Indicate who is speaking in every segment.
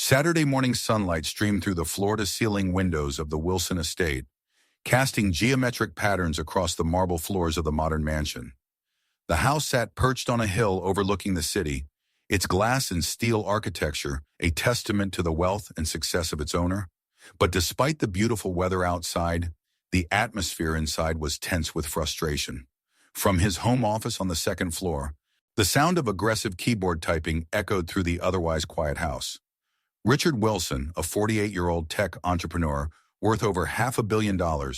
Speaker 1: Saturday morning sunlight streamed through the floor-to-ceiling windows of the Wilson estate, casting geometric patterns across the marble floors of the modern mansion. The house sat perched on a hill overlooking the city, its glass and steel architecture a testament to the wealth and success of its owner. But despite the beautiful weather outside, the atmosphere inside was tense with frustration. From his home office on the second floor, the sound of aggressive keyboard typing echoed through the otherwise quiet house. Richard Wilson, a 48-year-old tech entrepreneur worth over $500 million,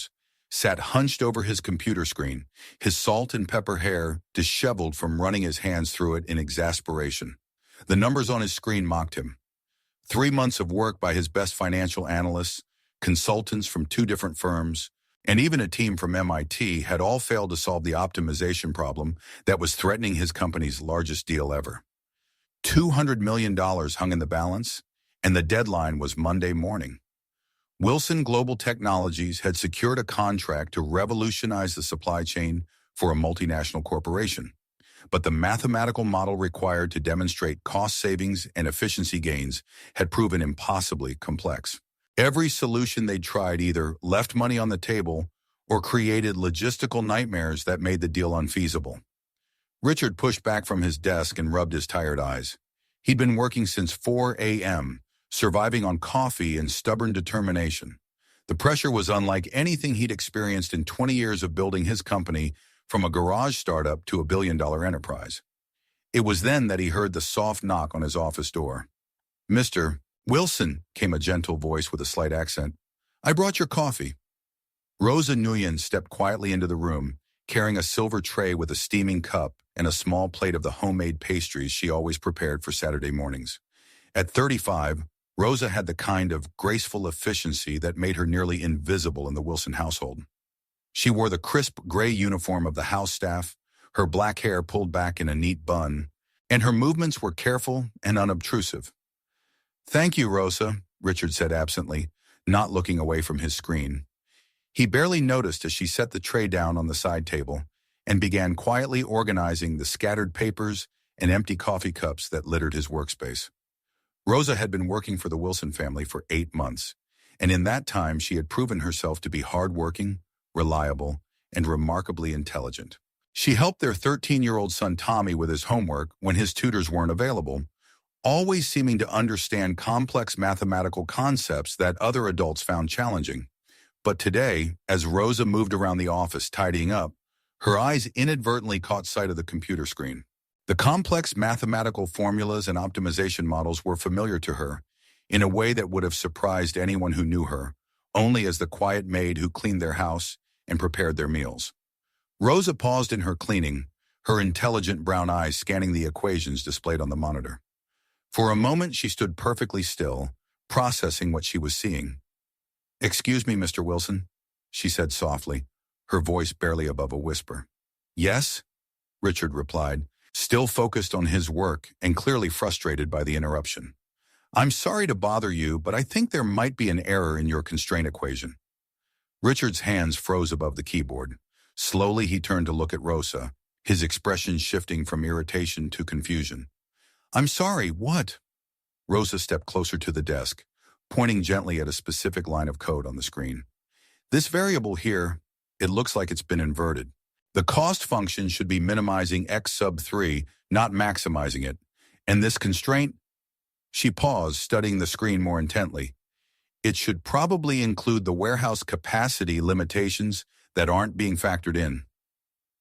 Speaker 1: sat hunched over his computer screen, his salt and pepper hair disheveled from running his hands through it in exasperation. The numbers on his screen mocked him. 3 months of work by his best financial analysts, consultants from 2 different firms, and even a team from MIT had all failed to solve the optimization problem that was threatening his company's largest deal ever. $200 million hung in the balance, and the deadline was Monday morning. Wilson Global Technologies had secured a contract to revolutionize the supply chain for a multinational corporation, but the mathematical model required to demonstrate cost savings and efficiency gains had proven impossibly complex. Every solution they tried either left money on the table or created logistical nightmares that made the deal unfeasible. Richard pushed back from his desk and rubbed his tired eyes. He'd been working since 4 a.m., surviving on coffee and stubborn determination. The pressure was unlike anything he'd experienced in 20 years of building his company from a garage startup to a billion-dollar enterprise. It was then that he heard the soft knock on his office door. "Mr. Wilson," came a gentle voice with a slight accent. "I brought your coffee." Rosa Nguyen stepped quietly into the room, carrying a silver tray with a steaming cup and a small plate of the homemade pastries she always prepared for Saturday mornings. At 35, Rosa had the kind of graceful efficiency that made her nearly invisible in the Wilson household. She wore the crisp gray uniform of the house staff, her black hair pulled back in a neat bun, and her movements were careful and unobtrusive. "Thank you, Rosa," Richard said absently, not looking away from his screen. He barely noticed as she set the tray down on the side table and began quietly organizing the scattered papers and empty coffee cups that littered his workspace. Rosa had been working for the Wilson family for 8 months, and in that time she had proven herself to be hardworking, reliable, and remarkably intelligent. She helped their 13-year-old son Tommy with his homework when his tutors weren't available, always seeming to understand complex mathematical concepts that other adults found challenging. But today, as Rosa moved around the office tidying up, her eyes inadvertently caught sight of the computer screen. The complex mathematical formulas and optimization models were familiar to her in a way that would have surprised anyone who knew her, only as the quiet maid who cleaned their house and prepared their meals. Rosa paused in her cleaning, her intelligent brown eyes scanning the equations displayed on the monitor. For a moment, she stood perfectly still, processing what she was seeing. "Excuse me, Mr. Wilson," she said softly, her voice barely above a whisper. "Yes?" Richard replied, still focused on his work and clearly frustrated by the interruption. "I'm sorry to bother you, but I think there might be an error in your constraint equation." Richard's hands froze above the keyboard. Slowly, he turned to look at Rosa, his expression shifting from irritation to confusion. "I'm sorry, what?" Rosa stepped closer to the desk, pointing gently at a specific line of code on the screen. "This variable here, it looks like it's been inverted. The cost function should be minimizing x sub 3, not maximizing it. And this constraint..." She paused, studying the screen more intently. "It should probably include the warehouse capacity limitations that aren't being factored in."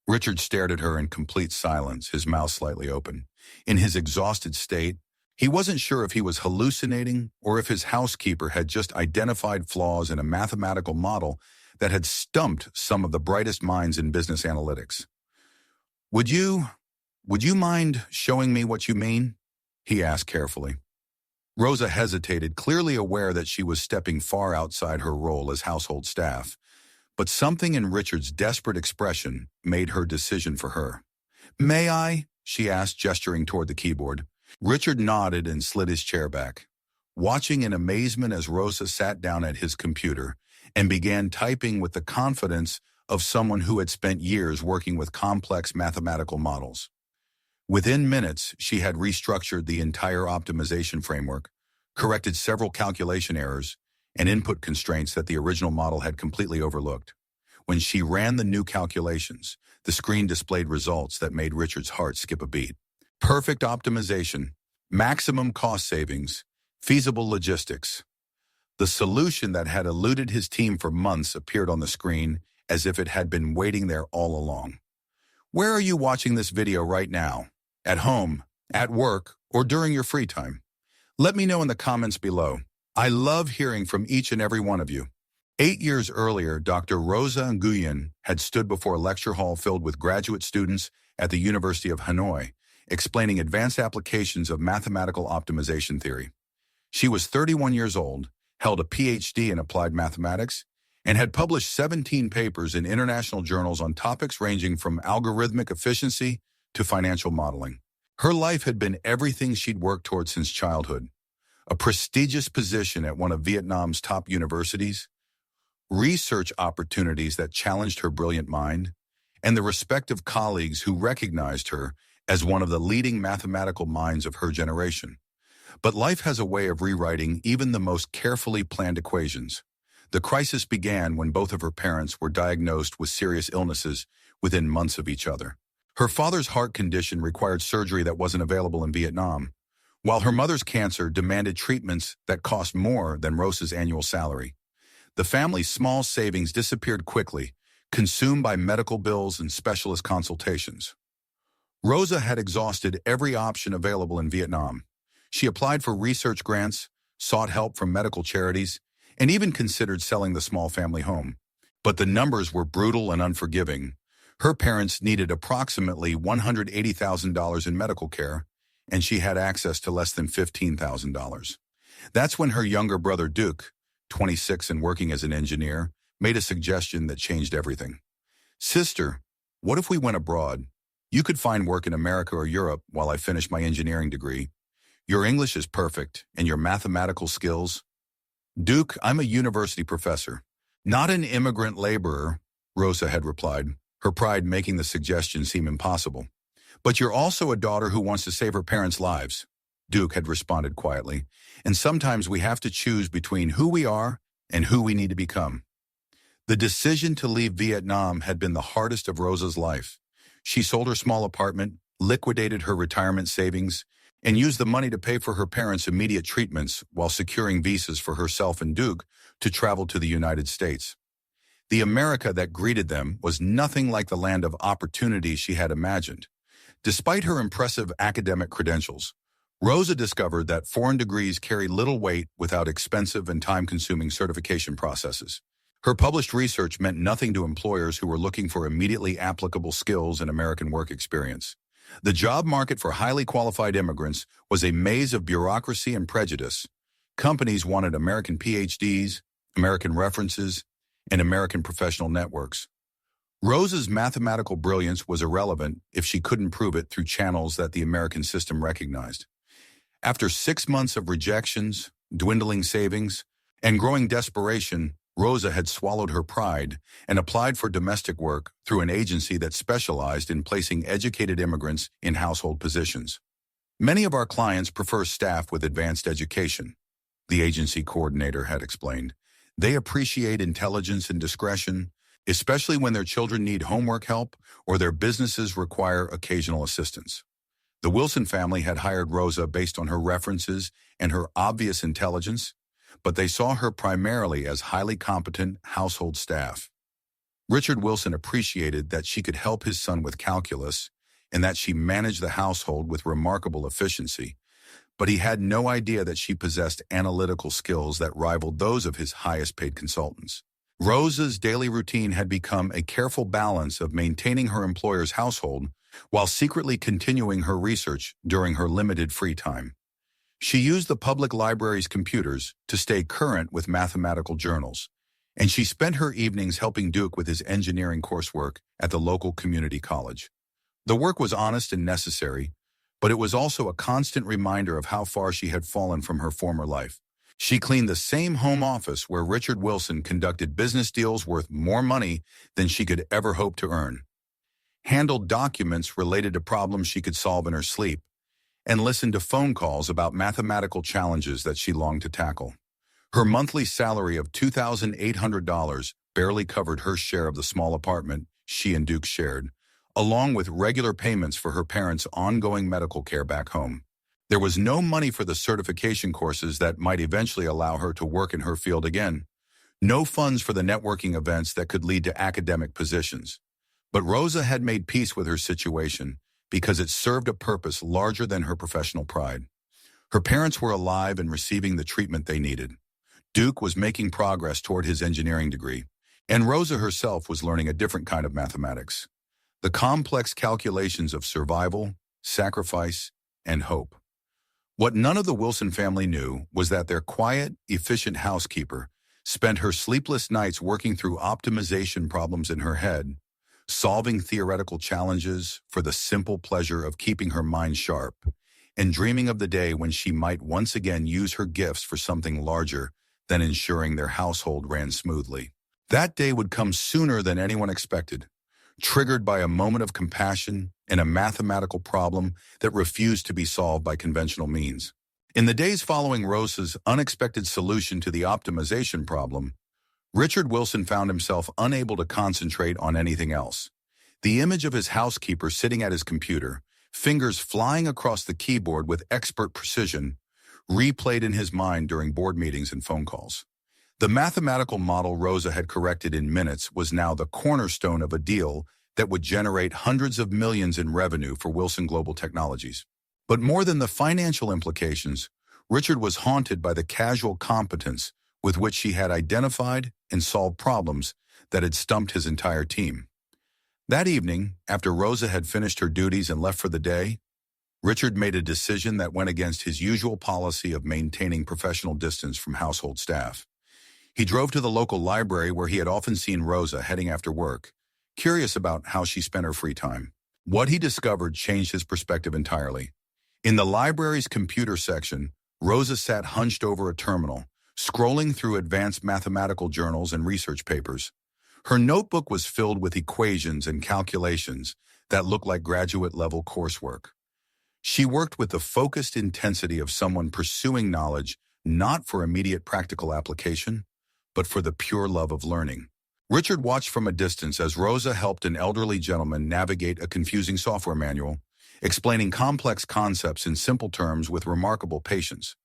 Speaker 1: Richard stared at her in complete silence, his mouth slightly open. In his exhausted state, he wasn't sure if he was hallucinating or if his housekeeper had just identified flaws in a mathematical model that had stumped some of the brightest minds in business analytics. Would you mind showing me what you mean?" he asked carefully. Rosa hesitated, clearly aware that she was stepping far outside her role as household staff, but something in Richard's desperate expression made her decision for her. "May I?" she asked, gesturing toward the keyboard. Richard nodded and slid his chair back, watching in amazement as Rosa sat down at his computer and began typing with the confidence of someone who had spent years working with complex mathematical models. Within minutes, she had restructured the entire optimization framework, corrected several calculation errors and input constraints that the original model had completely overlooked. When she ran the new calculations, the screen displayed results that made Richard's heart skip a beat. Perfect optimization, maximum cost savings, feasible logistics. The solution that had eluded his team for months appeared on the screen as if it had been waiting there all along. Where are you watching this video right now? At home, at work, or during your free time? Let me know in the comments below. I love hearing from each and every one of you. 8 years earlier, Dr. Rosa Nguyen had stood before a lecture hall filled with graduate students at the University of Hanoi, explaining advanced applications of mathematical optimization theory. She was 31 years old, held a PhD in applied mathematics, and had published 17 papers in international journals on topics ranging from algorithmic efficiency to financial modeling. Her life had been everything she'd worked toward since childhood: a prestigious position at one of Vietnam's top universities, research opportunities that challenged her brilliant mind, and the respect of colleagues who recognized her as one of the leading mathematical minds of her generation. But life has a way of rewriting even the most carefully planned equations. The crisis began when both of her parents were diagnosed with serious illnesses within months of each other. Her father's heart condition required surgery that wasn't available in Vietnam, while her mother's cancer demanded treatments that cost more than Rosa's annual salary. The family's small savings disappeared quickly, consumed by medical bills and specialist consultations. Rosa had exhausted every option available in Vietnam. She applied for research grants, sought help from medical charities, and even considered selling the small family home. But the numbers were brutal and unforgiving. Her parents needed approximately $180,000 in medical care, and she had access to less than $15,000. That's when her younger brother Duke, 26 and working as an engineer, made a suggestion that changed everything. "Sister, what if we went abroad? You could find work in America or Europe while I finish my engineering degree. Your English is perfect, and your mathematical skills." "Duke, I'm a university professor, not an immigrant laborer," Rosa had replied, her pride making the suggestion seem impossible. "But you're also a daughter who wants to save her parents' lives," Duke had responded quietly, "and sometimes we have to choose between who we are and who we need to become." The decision to leave Vietnam had been the hardest of Rosa's life. She sold her small apartment, liquidated her retirement savings, and used the money to pay for her parents' immediate treatments while securing visas for herself and Duke to travel to the United States. The America that greeted them was nothing like the land of opportunity she had imagined. Despite her impressive academic credentials, Rosa discovered that foreign degrees carry little weight without expensive and time-consuming certification processes. Her published research meant nothing to employers who were looking for immediately applicable skills and American work experience. The job market for highly qualified immigrants was a maze of bureaucracy and prejudice. Companies wanted American PhDs, American references, and American professional networks. Rosa's mathematical brilliance was irrelevant if she couldn't prove it through channels that the American system recognized. After 6 months of rejections, dwindling savings, and growing desperation, Rosa had swallowed her pride and applied for domestic work through an agency that specialized in placing educated immigrants in household positions. "Many of our clients prefer staff with advanced education," the agency coordinator had explained. "They appreciate intelligence and discretion, especially when their children need homework help or their businesses require occasional assistance." The Wilson family had hired Rosa based on her references and her obvious intelligence, but they saw her primarily as highly competent household staff. Richard Wilson appreciated that she could help his son with calculus and that she managed the household with remarkable efficiency, but he had no idea that she possessed analytical skills that rivaled those of his highest-paid consultants. Rosa's daily routine had become a careful balance of maintaining her employer's household while secretly continuing her research during her limited free time. She used the public library's computers to stay current with mathematical journals, and she spent her evenings helping Duke with his engineering coursework at the local community college. The work was honest and necessary, but it was also a constant reminder of how far she had fallen from her former life. She cleaned the same home office where Richard Wilson conducted business deals worth more money than she could ever hope to earn, handled documents related to problems she could solve in her sleep, and listened to phone calls about mathematical challenges that she longed to tackle. Her monthly salary of $2,800 barely covered her share of the small apartment she and Duke shared, along with regular payments for her parents' ongoing medical care back home. There was no money for the certification courses that might eventually allow her to work in her field again. No funds for the networking events that could lead to academic positions. But Rosa had made peace with her situation because it served a purpose larger than her professional pride. Her parents were alive and receiving the treatment they needed. Duke was making progress toward his engineering degree, and Rosa herself was learning a different kind of mathematics. The complex calculations of survival, sacrifice, and hope. What none of the Wilson family knew was that their quiet, efficient housekeeper spent her sleepless nights working through optimization problems in her head, solving theoretical challenges for the simple pleasure of keeping her mind sharp, and dreaming of the day when she might once again use her gifts for something larger than ensuring their household ran smoothly. That day would come sooner than anyone expected, triggered by a moment of compassion and a mathematical problem that refused to be solved by conventional means. In the days following Rosa's unexpected solution to the optimization problem, Richard Wilson found himself unable to concentrate on anything else. The image of his housekeeper sitting at his computer, fingers flying across the keyboard with expert precision, replayed in his mind during board meetings and phone calls. The mathematical model Rosa had corrected in minutes was now the cornerstone of a deal that would generate hundreds of millions in revenue for Wilson Global Technologies. But more than the financial implications, Richard was haunted by the casual competence with which she had identified and solved problems that had stumped his entire team. That evening, after Rosa had finished her duties and left for the day, Richard made a decision that went against his usual policy of maintaining professional distance from household staff. He drove to the local library where he had often seen Rosa heading after work, curious about how she spent her free time. What he discovered changed his perspective entirely. In the library's computer section, Rosa sat hunched over a terminal, scrolling through advanced mathematical journals and research papers. Her notebook was filled with equations and calculations that looked like graduate-level coursework. She worked with the focused intensity of someone pursuing knowledge not for immediate practical application, but for the pure love of learning. Richard watched from a distance as Rosa helped an elderly gentleman navigate a confusing software manual, explaining complex concepts in simple terms with remarkable patience.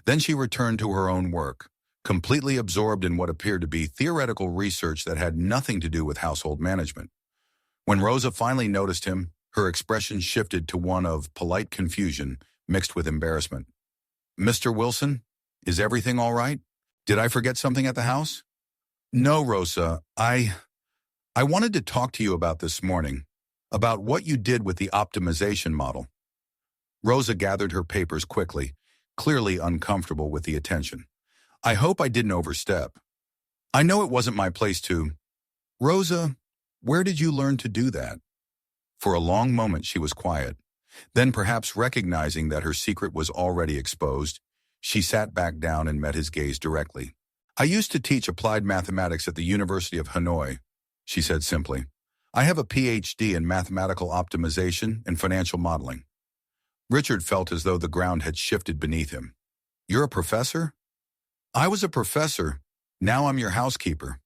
Speaker 1: Then she returned to her own work, completely absorbed in what appeared to be theoretical research that had nothing to do with household management. When Rosa finally noticed him, her expression shifted to one of polite confusion mixed with embarrassment. "Mr. Wilson, is everything all right? Did I forget something at the house?" "No, Rosa, I wanted to talk to you about this morning, about what you did with the optimization model." Rosa gathered her papers quickly, clearly uncomfortable with the attention. "I hope I didn't overstep. I know it wasn't my place to." "Rosa, where did you learn to do that?" For a long moment she was quiet. Then, perhaps recognizing that her secret was already exposed, she sat back down and met his gaze directly. "I used to teach applied mathematics at the University of Hanoi," she said simply. "I have a PhD in mathematical optimization and financial modeling." Richard felt as though the ground had shifted beneath him. "You're a professor?" "I was a professor. Now I'm your housekeeper."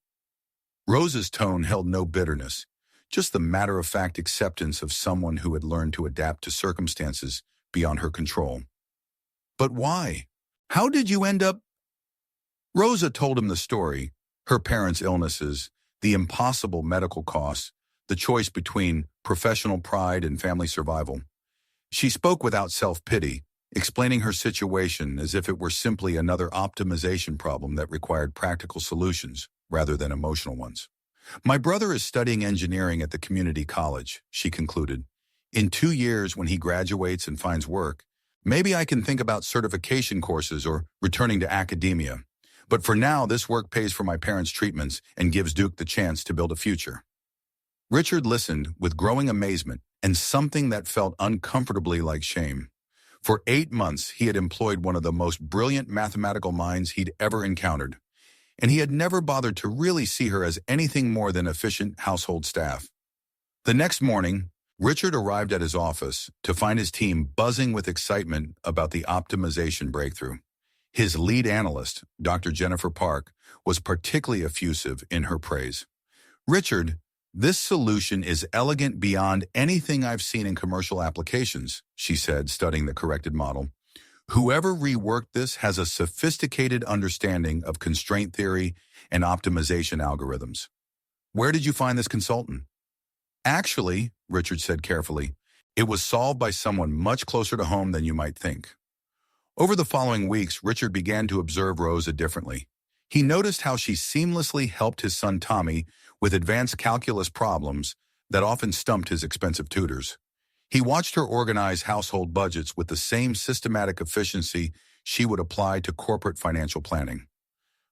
Speaker 1: Rosa's tone held no bitterness, just the matter-of-fact acceptance of someone who had learned to adapt to circumstances beyond her control. "But why? How did you end up—" Rosa told him the story, her parents' illnesses, the impossible medical costs, the choice between professional pride and family survival. She spoke without self-pity, explaining her situation as if it were simply another optimization problem that required practical solutions rather than emotional ones. "My brother is studying engineering at the community college," she concluded. "In 2 years, when he graduates and finds work, maybe I can think about certification courses or returning to academia. But for now, this work pays for my parents' treatments and gives Duke the chance to build a future." Richard listened with growing amazement and something that felt uncomfortably like shame. For 8 months, he had employed one of the most brilliant mathematical minds he'd ever encountered, and he had never bothered to really see her as anything more than efficient household staff. The next morning, Richard arrived at his office to find his team buzzing with excitement about the optimization breakthrough. His lead analyst, Dr. Jennifer Park, was particularly effusive in her praise. "Richard, this solution is elegant beyond anything I've seen in commercial applications," she said, studying the corrected model. "Whoever reworked this has a sophisticated understanding of constraint theory and optimization algorithms." "Where did you find this consultant?" "Actually," Richard said carefully, "it was solved by someone much closer to home than you might think." Over the following weeks, Richard began to observe Rosa differently. He noticed how she seamlessly helped his son Tommy with advanced calculus problems that often stumped his expensive tutors. He watched her organize household budgets with the same systematic efficiency she would apply to corporate financial planning.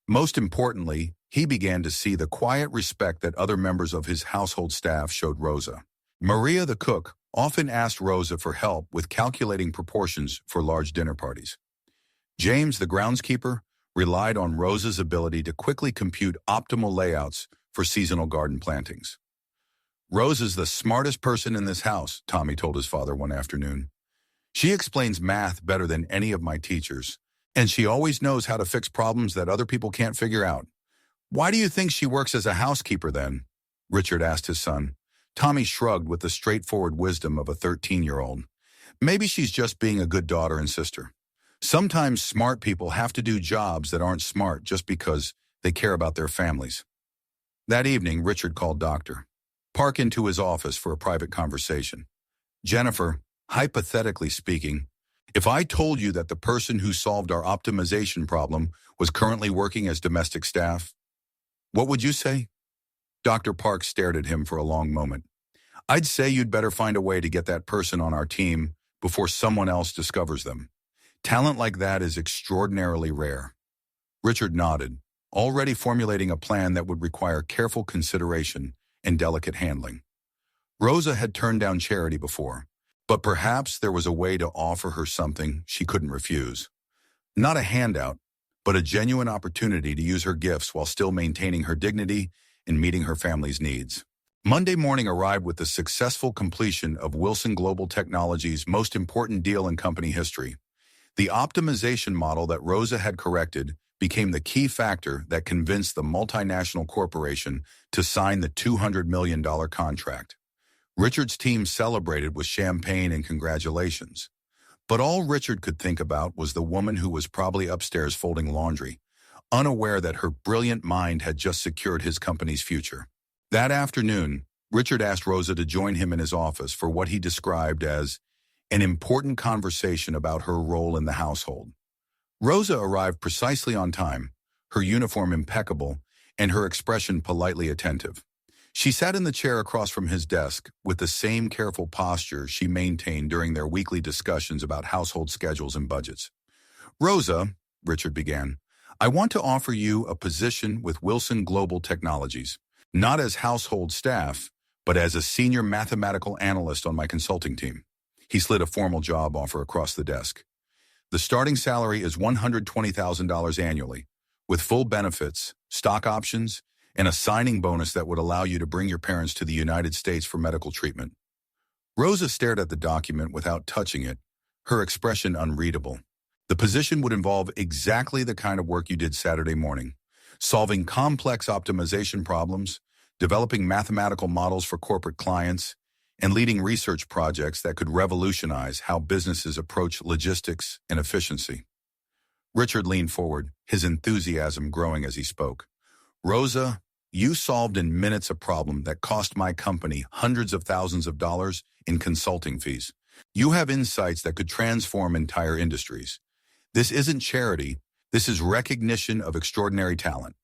Speaker 1: Most importantly, he began to see the quiet respect that other members of his household staff showed Rosa. Maria the cook often asked Rosa for help with calculating proportions for large dinner parties. James the groundskeeper relied on Rosa's ability to quickly compute optimal layouts for seasonal garden plantings. "Rosa's the smartest person in this house," Tommy told his father one afternoon. "She explains math better than any of my teachers, and she always knows how to fix problems that other people can't figure out." "Why do you think she works as a housekeeper then?" Richard asked his son. Tommy shrugged with the straightforward wisdom of a 13-year-old. "Maybe she's just being a good daughter and sister. Sometimes smart people have to do jobs that aren't smart just because they care about their families." That evening, Richard called Dr. Park into his office for a private conversation. "Jennifer, hypothetically speaking, if I told you that the person who solved our optimization problem was currently working as domestic staff, what would you say?" Dr. Park stared at him for a long moment. "I'd say you'd better find a way to get that person on our team before someone else discovers them. Talent like that is extraordinarily rare." Richard nodded, already formulating a plan that would require careful consideration and delicate handling. Rosa had turned down charity before, but perhaps there was a way to offer her something she couldn't refuse. Not a handout, but a genuine opportunity to use her gifts while still maintaining her dignity and meeting her family's needs. Monday morning arrived with the successful completion of Wilson Global Technology's most important deal in company history. The optimization model that Rosa had corrected became the key factor that convinced the multinational corporation to sign the $200 million contract. Richard's team celebrated with champagne and congratulations. But all Richard could think about was the woman who was probably upstairs folding laundry, unaware that her brilliant mind had just secured his company's future. That afternoon, Richard asked Rosa to join him in his office for what he described as an important conversation about her role in the household. Rosa arrived precisely on time, her uniform impeccable, and her expression politely attentive. She sat in the chair across from his desk with the same careful posture she maintained during their weekly discussions about household schedules and budgets. "Rosa," Richard began, "I want to offer you a position with Wilson Global Technologies, not as household staff, but as a senior mathematical analyst on my consulting team." He slid a formal job offer across the desk. "The starting salary is $120,000 annually, with full benefits, stock options, and a signing bonus that would allow you to bring your parents to the United States for medical treatment." Rosa stared at the document without touching it, her expression unreadable. "The position would involve exactly the kind of work you did Saturday morning, solving complex optimization problems, developing mathematical models for corporate clients, and leading research projects that could revolutionize how businesses approach logistics and efficiency." Richard leaned forward, his enthusiasm growing as he spoke. "Rosa, you solved in minutes a problem that cost my company hundreds of thousands of dollars in consulting fees. You have insights that could transform entire industries. This isn't charity, this is recognition of extraordinary talent."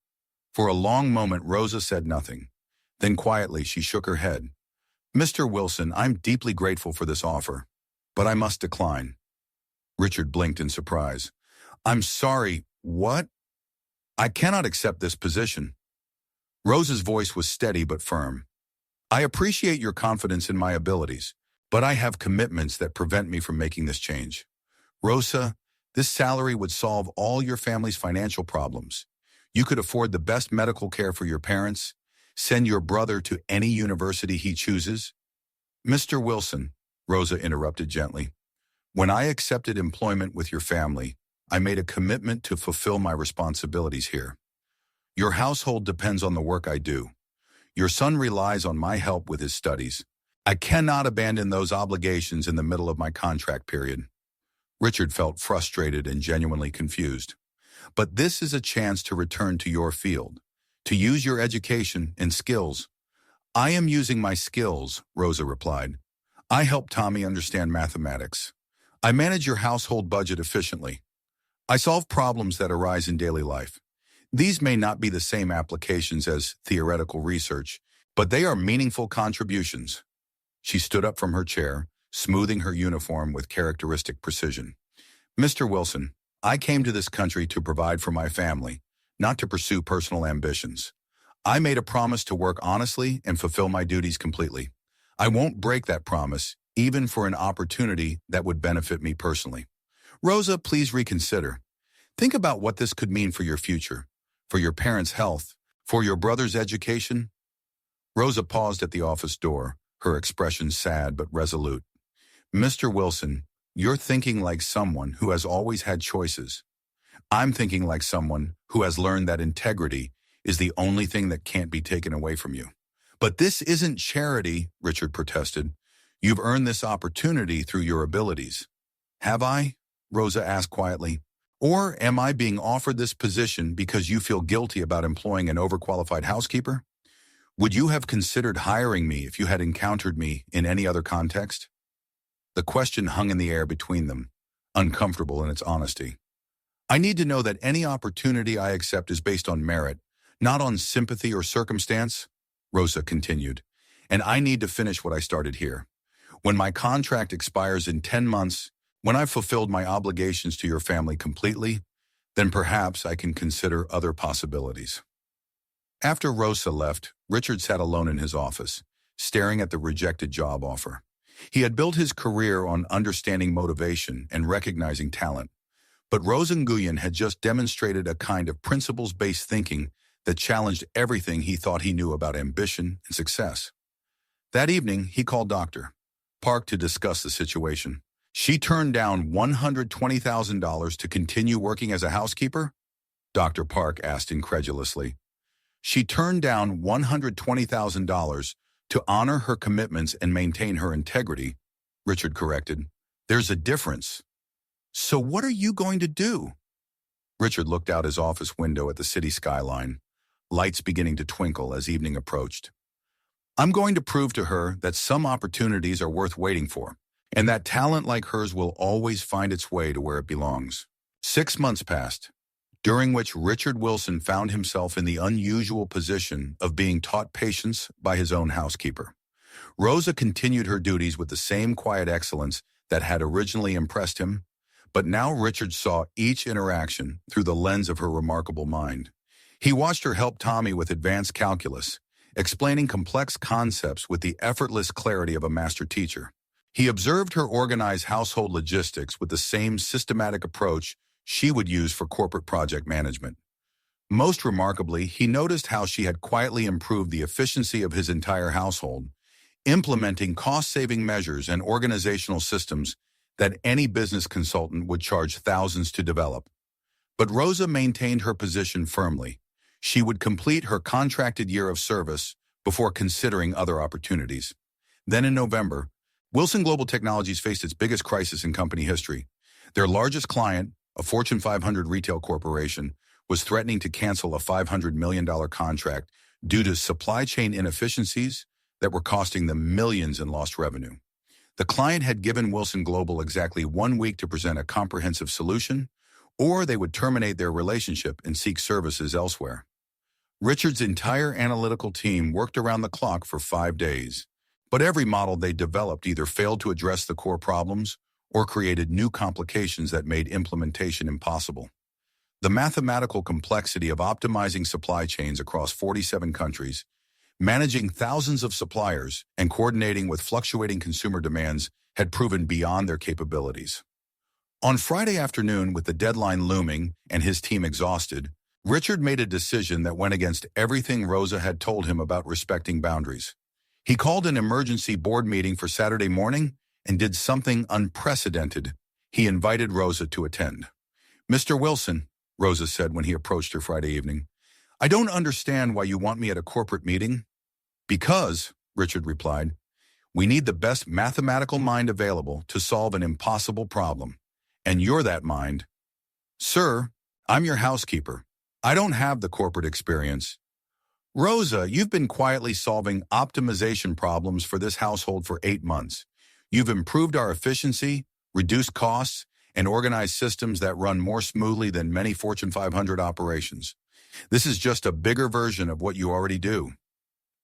Speaker 1: For a long moment, Rosa said nothing. Then quietly, she shook her head. "Mr. Wilson, I'm deeply grateful for this offer, but I must decline." Richard blinked in surprise. "I'm sorry, what?" "I cannot accept this position." Rosa's voice was steady but firm. "I appreciate your confidence in my abilities, but I have commitments that prevent me from making this change. Rosa, this salary would solve all your family's financial problems. You could afford the best medical care for your parents, send your brother to any university he chooses, Mr. Wilson, Rosa interrupted gently, when I accepted employment with your family, I made a commitment to fulfill my responsibilities here. Your household depends on the work I do. Your son relies on my help with his studies. I cannot abandon those obligations in the middle of my contract period. Richard felt frustrated and genuinely confused. But this is a chance to return to your field, to use your education and skills. I am using my skills, Rosa replied. I help Tommy understand mathematics. I manage your household budget efficiently. I solve problems that arise in daily life. These may not be the same applications as theoretical research, but they are meaningful contributions. She stood up from her chair, smoothing her uniform with characteristic precision. Mr. Wilson, I came to this country to provide for my family, not to pursue personal ambitions. I made a promise to work honestly and fulfill my duties completely. I won't break that promise, even for an opportunity that would benefit me personally. Rosa, please reconsider. Think about what this could mean for your future, for your parents' health, for your brother's education. Rosa paused at the office door, her expression sad but resolute. Mr. Wilson, you're thinking like someone who has always had choices. I'm thinking like someone who has learned that integrity is the only thing that can't be taken away from you. But this isn't charity, Richard protested. You've earned this opportunity through your abilities. Have I? Rosa asked quietly. Or am I being offered this position because you feel guilty about employing an overqualified housekeeper? Would you have considered hiring me if you had encountered me in any other context? The question hung in the air between them, uncomfortable in its honesty. I need to know that any opportunity I accept is based on merit, not on sympathy or circumstance, Rosa continued, and I need to finish what I started here. When my contract expires in 10 months, when I've fulfilled my obligations to your family completely, then perhaps I can consider other possibilities. After Rosa left, Richard sat alone in his office, staring at the rejected job offer. He had built his career on understanding motivation and recognizing talent, but Rosa Nguyen had just demonstrated a kind of principles-based thinking that challenged everything he thought he knew about ambition and success. That evening, he called Dr. Park to discuss the situation. She turned down $120,000 to continue working as a housekeeper? Dr. Park asked incredulously. She turned down $120,000 to honor her commitments and maintain her integrity, Richard corrected. There's a difference. So what are you going to do? Richard looked out his office window at the city skyline, lights beginning to twinkle as evening approached. I'm going to prove to her that some opportunities are worth waiting for, and that talent like hers will always find its way to where it belongs. 6 months passed, during which Richard Wilson found himself in the unusual position of being taught patience by his own housekeeper. Rosa continued her duties with the same quiet excellence that had originally impressed him, but now Richard saw each interaction through the lens of her remarkable mind. He watched her help Tommy with advanced calculus, explaining complex concepts with the effortless clarity of a master teacher. He observed her organize household logistics with the same systematic approach she would use for corporate project management. Most remarkably, he noticed how she had quietly improved the efficiency of his entire household, implementing cost-saving measures and organizational systems that any business consultant would charge thousands to develop. But Rosa maintained her position firmly. She would complete her contracted year of service before considering other opportunities. Then in November, Wilson Global Technologies faced its biggest crisis in company history. Their largest client, a Fortune 500 retail corporation, was threatening to cancel a $500 million contract due to supply chain inefficiencies that were costing them millions in lost revenue. The client had given Wilson Global exactly 1 week to present a comprehensive solution, or they would terminate their relationship and seek services elsewhere. Richard's entire analytical team worked around the clock for 5 days, but every model they developed either failed to address the core problems or created new complications that made implementation impossible. The mathematical complexity of optimizing supply chains across 47 countries, managing thousands of suppliers, and coordinating with fluctuating consumer demands had proven beyond their capabilities. On Friday afternoon, with the deadline looming and his team exhausted, Richard made a decision that went against everything Rosa had told him about respecting boundaries. He called an emergency board meeting for Saturday morning and did something unprecedented. He invited Rosa to attend. "Mr. Wilson," Rosa said when he approached her Friday evening, "I don't understand why you want me at a corporate meeting." "Because," Richard replied, "we need the best mathematical mind available to solve an impossible problem. And you're that mind." "Sir, I'm your housekeeper. I don't have the corporate experience." "Rosa, you've been quietly solving optimization problems for this household for 8 months. You've improved our efficiency, reduced costs, and organized systems that run more smoothly than many Fortune 500 operations. This is just a bigger version of what you already do."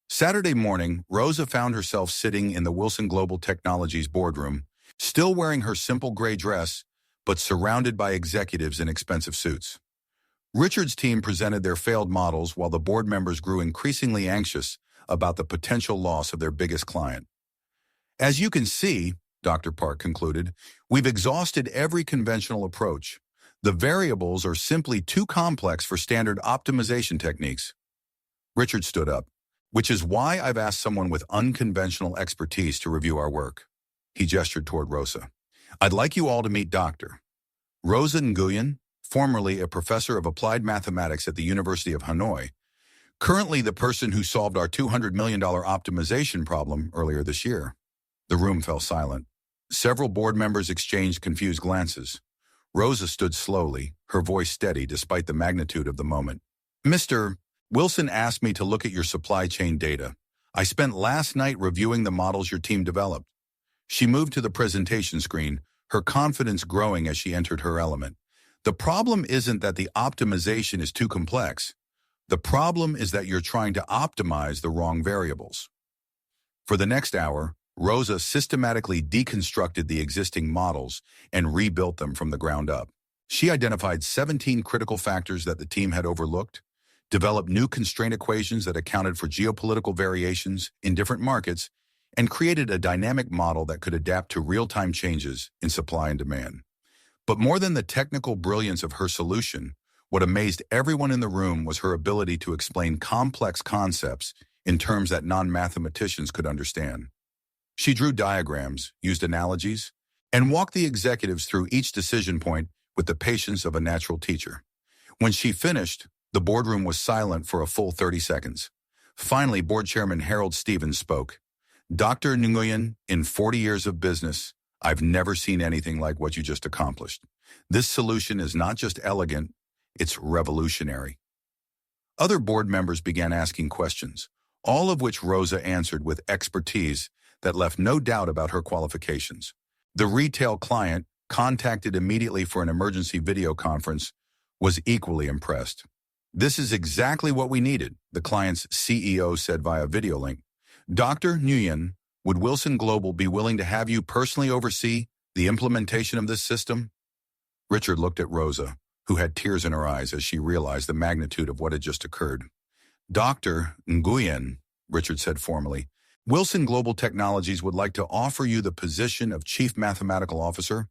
Speaker 1: Saturday morning, Rosa found herself sitting in the Wilson Global Technologies boardroom, still wearing her simple gray dress, but surrounded by executives in expensive suits. Richard's team presented their failed models while the board members grew increasingly anxious about the potential loss of their biggest client. "As you can see," Dr. Park concluded, "we've exhausted every conventional approach. The variables are simply too complex for standard optimization techniques." Richard stood up. "Which is why I've asked someone with unconventional expertise to review our work." He gestured toward Rosa. "I'd like you all to meet Dr. Rosa Nguyen, formerly a professor of applied mathematics at the University of Hanoi, currently the person who solved our $200 million optimization problem earlier this year." The room fell silent. Several board members exchanged confused glances. Rosa stood slowly, her voice steady despite the magnitude of the moment. "Mr. Wilson asked me to look at your supply chain data. I spent last night reviewing the models your team developed." She moved to the presentation screen, her confidence growing as she entered her element. "The problem isn't that the optimization is too complex. The problem is that you're trying to optimize the wrong variables." For the next hour, Rosa systematically deconstructed the existing models and rebuilt them from the ground up. She identified 17 critical factors that the team had overlooked, developed new constraint equations that accounted for geopolitical variations in different markets, and created a dynamic model that could adapt to real-time changes in supply and demand. But more than the technical brilliance of her solution, what amazed everyone in the room was her ability to explain complex concepts in terms that non-mathematicians could understand. She drew diagrams, used analogies, and walked the executives through each decision point with the patience of a natural teacher. When she finished, the boardroom was silent for a full 30 seconds. Finally, Board Chairman Harold Stevens spoke. "Dr. Nguyen, in 40 years of business, I've never seen anything like what you just accomplished. This solution is not just elegant, it's revolutionary." Other board members began asking questions, all of which Rosa answered with expertise that left no doubt about her qualifications. The retail client, contacted immediately for an emergency video conference, was equally impressed. "This is exactly what we needed," the client's CEO said via video link. "Dr. Nguyen, would Wilson Global be willing to have you personally oversee the implementation of this system?" Richard looked at Rosa, who had tears in her eyes as she realized the magnitude of what had just occurred. "Dr. Nguyen," Richard said formally, "Wilson Global Technologies would like to offer you the position of Chief Mathematical Officer,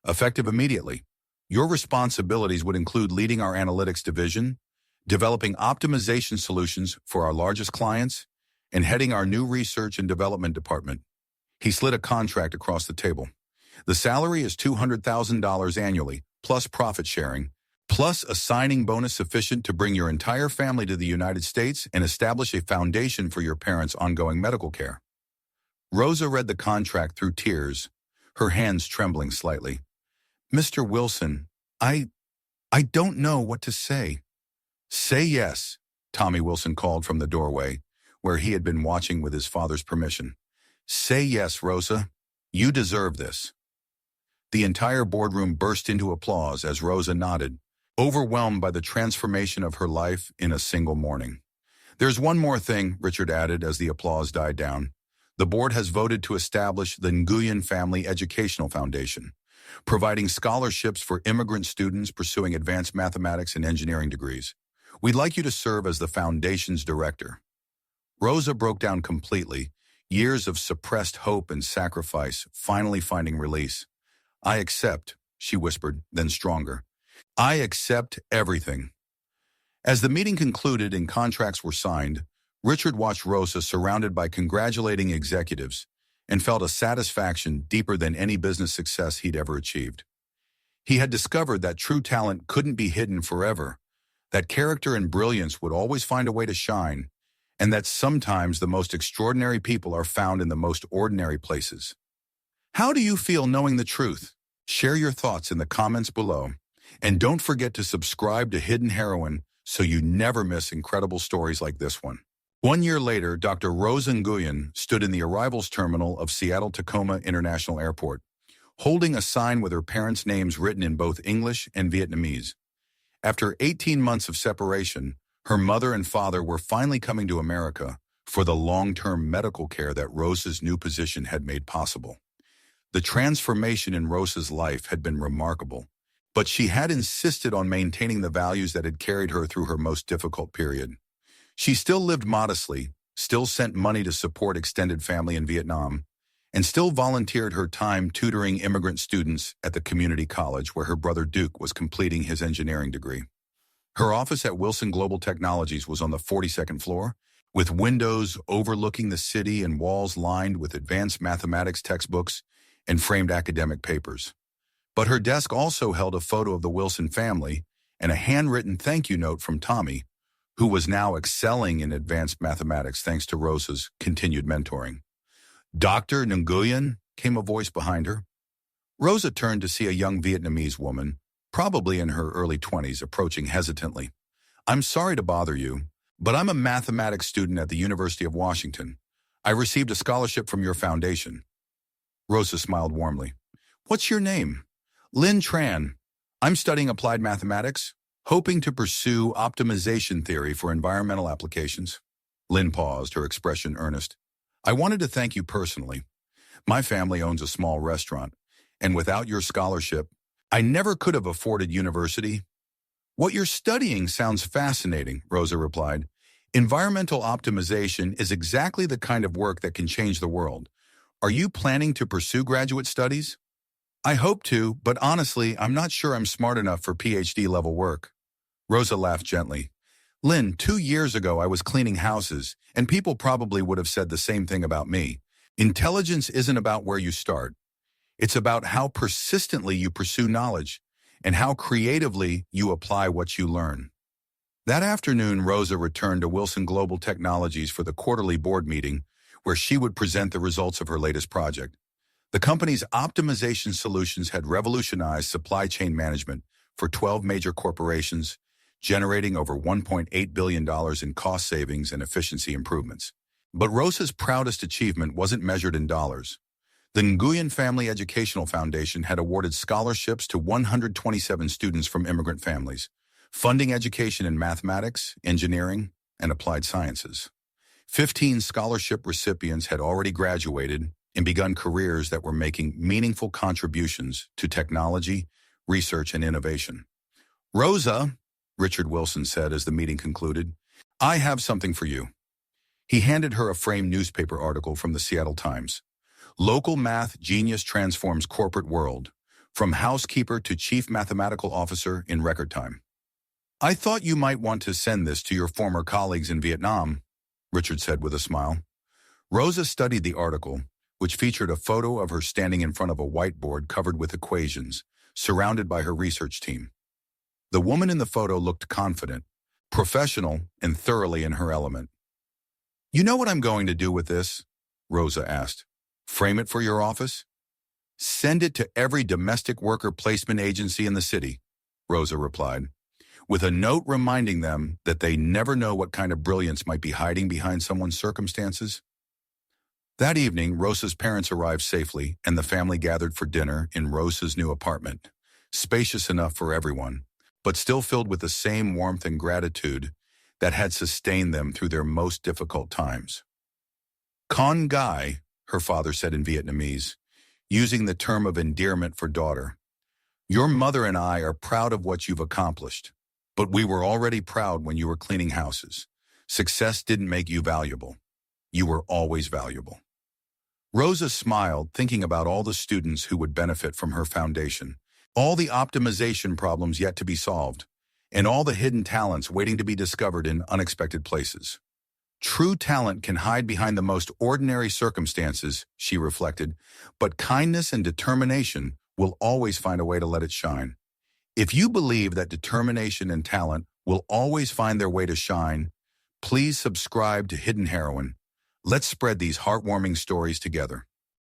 Speaker 1: effective immediately. Your responsibilities would include leading our analytics division, developing optimization solutions for our largest clients, and heading our new research and development department." He slid a contract across the table. "The salary is $200,000 annually, plus profit sharing, plus a signing bonus sufficient to bring your entire family to the United States and establish a foundation for your parents' ongoing medical care." Rosa read the contract through tears, her hands trembling slightly. "Mr. Wilson, I don't know what to say." "Say yes," Tommy Wilson called from the doorway, where he had been watching with his father's permission. "Say yes, Rosa. You deserve this." The entire boardroom burst into applause as Rosa nodded, overwhelmed by the transformation of her life in a single morning. "There's one more thing," Richard added as the applause died down. "The board has voted to establish the Nguyen Family Educational Foundation, providing scholarships for immigrant students pursuing advanced mathematics and engineering degrees. We'd like you to serve as the foundation's director." Rosa broke down completely, years of suppressed hope and sacrifice finally finding release. "I accept," she whispered, then stronger. "I accept everything." As the meeting concluded and contracts were signed, Richard watched Rosa surrounded by congratulating executives and felt a satisfaction deeper than any business success he'd ever achieved. He had discovered that true talent couldn't be hidden forever, that character and brilliance would always find a way to shine, and that sometimes the most extraordinary people are found in the most ordinary places. How do you feel knowing the truth? Share your thoughts in the comments below. And don't forget to subscribe to Hidden Heroine so you never miss incredible stories like this one. 1 year later, Dr. Rosa Nguyen stood in the arrivals terminal of Seattle-Tacoma International Airport, holding a sign with her parents' names written in both English and Vietnamese. After 18 months of separation, her mother and father were finally coming to America for the long-term medical care that Rosa's new position had made possible. The transformation in Rosa's life had been remarkable, but she had insisted on maintaining the values that had carried her through her most difficult period. She still lived modestly, still sent money to support extended family in Vietnam, and still volunteered her time tutoring immigrant students at the community college where her brother Duke was completing his engineering degree. Her office at Wilson Global Technologies was on the 42nd floor, with windows overlooking the city and walls lined with advanced mathematics textbooks and framed academic papers. But her desk also held a photo of the Wilson family and a handwritten thank you note from Tommy, who was now excelling in advanced mathematics thanks to Rosa's continued mentoring. "Dr. Nguyen," came a voice behind her. Rosa turned to see a young Vietnamese woman, probably in her early 20s, approaching hesitantly. "I'm sorry to bother you, but I'm a mathematics student at the University of Washington. I received a scholarship from your foundation." Rosa smiled warmly. "What's your name?" "Lin Tran. I'm studying applied mathematics, hoping to pursue optimization theory for environmental applications." Lin paused, her expression earnest. "I wanted to thank you personally. My family owns a small restaurant, and without your scholarship, I never could have afforded university." "What you're studying sounds fascinating," Rosa replied. "Environmental optimization is exactly the kind of work that can change the world. Are you planning to pursue graduate studies?" "I hope to, but honestly, I'm not sure I'm smart enough for PhD-level work." Rosa laughed gently. "Lynn, 2 years ago I was cleaning houses, and people probably would have said the same thing about me. Intelligence isn't about where you start. It's about how persistently you pursue knowledge and how creatively you apply what you learn." That afternoon, Rosa returned to Wilson Global Technologies for the quarterly board meeting, where she would present the results of her latest project. The company's optimization solutions had revolutionized supply chain management for 12 major corporations, generating over $1.8 billion in cost savings and efficiency improvements. But Rosa's proudest achievement wasn't measured in dollars. The Nguyen Family Educational Foundation had awarded scholarships to 127 students from immigrant families, funding education in mathematics, engineering, and applied sciences. 15 scholarship recipients had already graduated and begun careers that were making meaningful contributions to technology, research, and innovation. "Rosa," Richard Wilson said as the meeting concluded, "I have something for you." He handed her a framed newspaper article from the Seattle Times. "Local math genius transforms corporate world, from housekeeper to chief mathematical officer in record time." "I thought you might want to send this to your former colleagues in Vietnam," Richard said with a smile. Rosa studied the article, which featured a photo of her standing in front of a whiteboard covered with equations, surrounded by her research team. The woman in the photo looked confident, professional, and thoroughly in her element. "You know what I'm going to do with this?" Rosa asked. "Frame it for your office?" "Send it to every domestic worker placement agency in the city," Rosa replied, "with a note reminding them that they never know what kind of brilliance might be hiding behind someone's circumstances." That evening, Rosa's parents arrived safely, and the family gathered for dinner in Rosa's new apartment, spacious enough for everyone, but still filled with the same warmth and gratitude that had sustained them through their most difficult times. "Con Guy," her father said in Vietnamese, using the term of endearment for daughter. "Your mother and I are proud of what you've accomplished, but we were already proud when you were cleaning houses. Success didn't make you valuable. You were always valuable." Rosa smiled, thinking about all the students who would benefit from her foundation, all the optimization problems yet to be solved, and all the hidden talents waiting to be discovered in unexpected places. True talent can hide behind the most ordinary circumstances, she reflected, but kindness and determination will always find a way to let it shine. If you believe that determination and talent will always find their way to shine, please subscribe to Hidden Heroine. Let's spread these heartwarming stories together.